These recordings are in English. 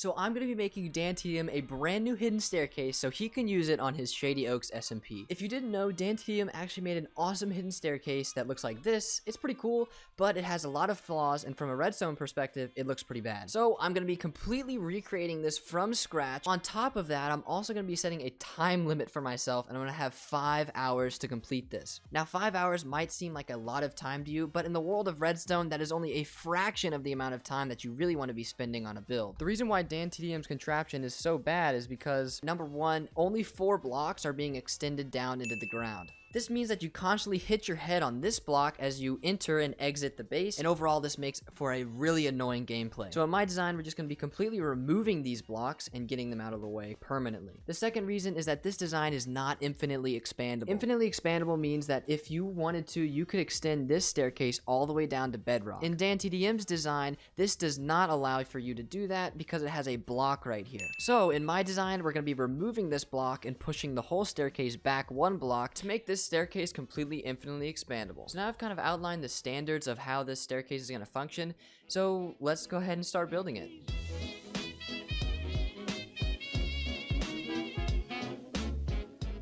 So I'm going to be making DanTDM a brand new hidden staircase so he can use it on his Shady Oaks SMP. If you didn't know, DanTDM actually made an awesome hidden staircase that looks like this. It's pretty cool, but it has a lot of flaws, and from a redstone perspective, it looks pretty bad. So I'm going to be completely recreating this from scratch. On top of that, I'm also going to be setting a time limit for myself, and I'm going to have 5 hours to complete this. Now, 5 hours might seem like a lot of time to you, but in the world of redstone, that is only a fraction of the amount of time that you really want to be spending on a build. The reason why DanTDM's contraption is so bad is because, number one, only 4 blocks are being extended down into the ground. This means that you constantly hit your head on this block as you enter and exit the base, and overall this makes for a really annoying gameplay. So in my design, we're just going to be completely removing these blocks and getting them out of the way permanently. The second reason is that this design is not infinitely expandable. Infinitely expandable means that if you wanted to, you could extend this staircase all the way down to bedrock. In DanTDM's design, this does not allow for you to do that because it has a block right here. So in my design, we're going to be removing this block and pushing the whole staircase back 1 block to make this staircase completely infinitely expandable. So now I've kind of outlined the standards of how this staircase is going to function, so let's go ahead and start building it.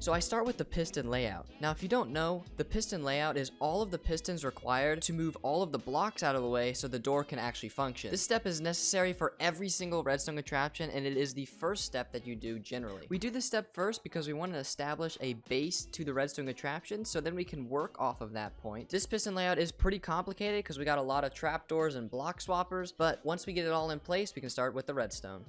So I start with the piston layout. Now if you don't know, the piston layout is all of the pistons required to move all of the blocks out of the way so the door can actually function. This step is necessary for every single redstone contraption, and it is the first step that you do generally. We do this step first because we want to establish a base to the redstone contraption, so then we can work off of that point. This piston layout is pretty complicated because we got a lot of trapdoors and block swappers, but once we get it all in place, we can start with the redstone.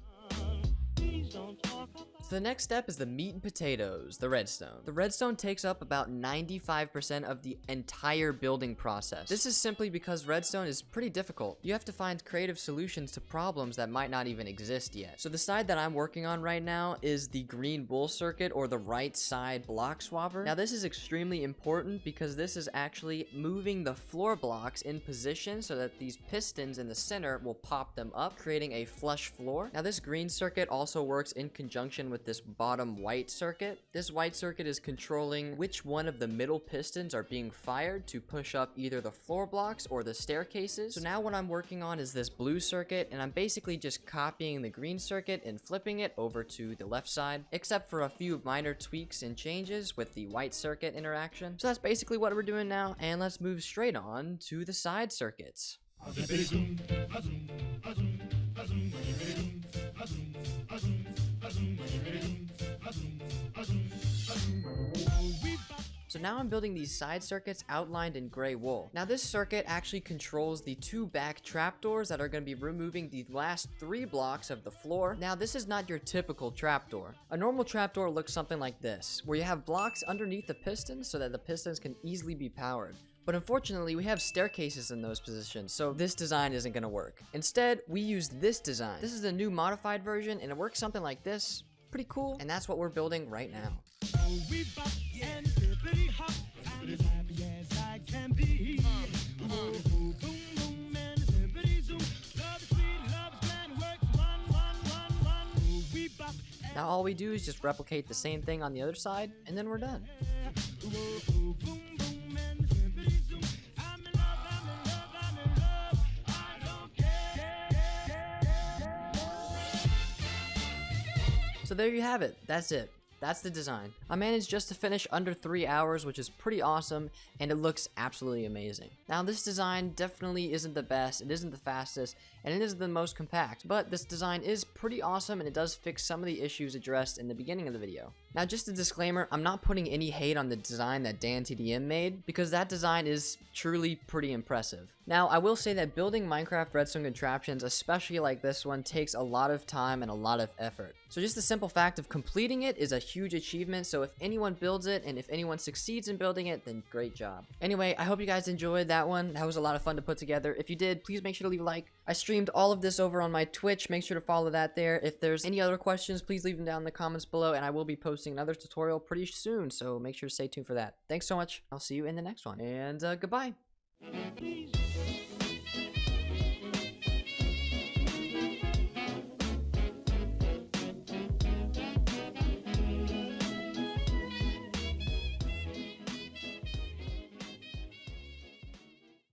So the next step is the meat and potatoes, the redstone. The redstone takes up about 95% of the entire building process. This is simply because redstone is pretty difficult. You have to find creative solutions to problems that might not even exist yet. So the side that I'm working on right now is the green wool circuit, or the right side block swapper. Now this is extremely important because this is actually moving the floor blocks in position so that these pistons in the center will pop them up, creating a flush floor. Now this green circuit also works in conjunction with this bottom white circuit. This white circuit is controlling which one of the middle pistons are being fired to push up either the floor blocks or the staircases. So now what I'm working on is this blue circuit, and I'm basically just copying the green circuit and flipping it over to the left side, except for a few minor tweaks and changes with the white circuit interaction. So that's basically what we're doing now, and let's move straight on to the side circuits. So now I'm building these side circuits outlined in gray wool. Now this circuit actually controls the 2 back trapdoors that are going to be removing the last 3 blocks of the floor. Now this is not your typical trapdoor. A normal trapdoor looks something like this, where you have blocks underneath the pistons so that the pistons can easily be powered. But unfortunately, we have staircases in those positions, so this design isn't going to work. Instead, we used this design. This is a new modified version, and it works something like this. Pretty cool, and that's what we're building right now. Now all we do is just replicate the same thing on the other side, and then we're done. So there you have it. That's it. That's the design. I managed just to finish under 3 hours, which is pretty awesome, and it looks absolutely amazing. Now this design definitely isn't the best, it isn't the fastest, and it isn't the most compact, but this design is pretty awesome, and it does fix some of the issues addressed in the beginning of the video. Now just a disclaimer, I'm not putting any hate on the design that DanTDM made, because that design is truly pretty impressive. Now I will say that building Minecraft redstone contraptions, especially like this one, takes a lot of time and a lot of effort. So just the simple fact of completing it is a huge achievement, so if anyone builds it and if anyone succeeds in building it, then great job. Anyway, I hope you guys enjoyed that one. That was a lot of fun to put together. If you did, please make sure to leave a like. I streamed all of this over on my Twitch. Make sure to follow that there. If there's any other questions, please leave them down in the comments below, and I will be posting another tutorial pretty soon, so make sure to stay tuned for that. Thanks so much. I'll see you in the next one, and goodbye.